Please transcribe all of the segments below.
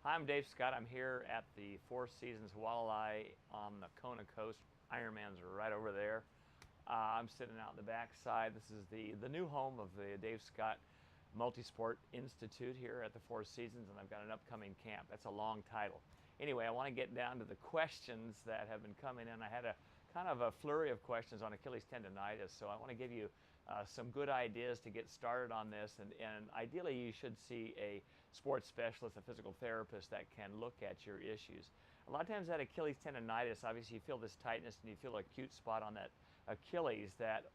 Hi, I'm Dave Scott. I'm here at the Four Seasons Walleye on the Kona Coast. Ironman's right over there. I'm sitting out in the backside. This is the new home of the Dave Scott Multisport Institute here at the Four Seasons, and I've got an upcoming camp. That's a long title. Anyway, I want to get down to the questions that have been coming in. I had a kind of a flurry of questions on Achilles tendonitis, so I want to give you some good ideas to get started on this, and ideally you should see a sports specialist, a physical therapist that can look at your issues. A lot of times that Achilles tendonitis, obviously you feel this tightness and you feel an acute spot on that Achilles that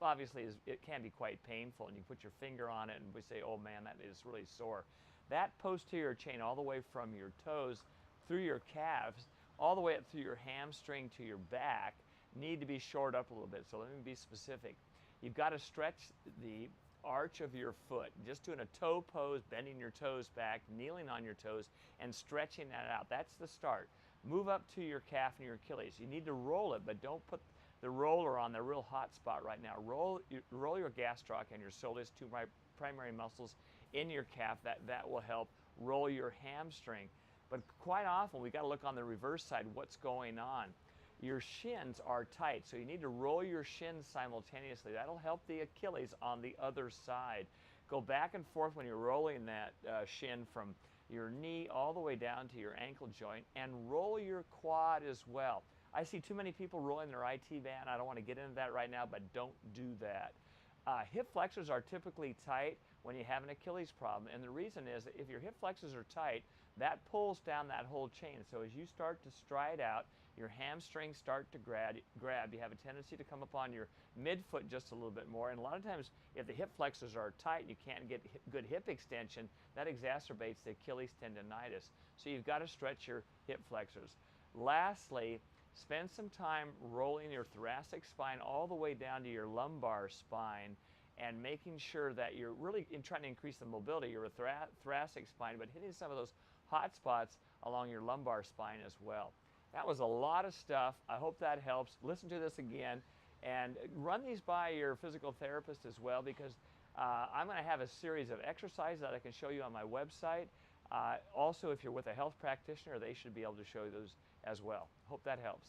obviously it can be quite painful, and you put your finger on it and we say, oh man, that is really sore. That posterior chain all the way from your toes through your calves all the way up through your hamstring to your back need to be shored up a little bit. So let me be specific. You've got to stretch the arch of your foot, just doing a toe pose, bending your toes back, kneeling on your toes, and stretching that out. That's the start. Move up to your calf and your Achilles. You need to roll it, but don't put the roller on the real hot spot right now. Roll your gastroc and your soleus, two primary muscles in your calf. That will help. Roll your hamstring. But quite often, we got to look on the reverse side, what's going on. Your shins are tight, so you need to roll your shins simultaneously. That'll help the Achilles on the other side. Go back and forth when you're rolling that shin from your knee all the way down to your ankle joint, and roll your quad as well. I see too many people rolling their IT band. I don't want to get into that right now, but don't do that. Hip flexors are typically tight when you have an Achilles problem, and the reason is that if your hip flexors are tight, that pulls down that whole chain. So as you start to stride out, your hamstrings start to grab. You have a tendency to come up on your midfoot just a little bit more, and a lot of times if the hip flexors are tight and you can't get good hip extension, that exacerbates the Achilles tendonitis. So you've got to stretch your hip flexors. Lastly, spend some time rolling your thoracic spine all the way down to your lumbar spine and making sure that you're really trying to increase the mobility of your thoracic spine, but hitting some of those hot spots along your lumbar spine as well. That was a lot of stuff. I hope that helps. Listen to this again and run these by your physical therapist as well, because I'm going to have a series of exercises that I can show you on my website. Also, if you're with a health practitioner, they should be able to show you those as well. Hope that helps.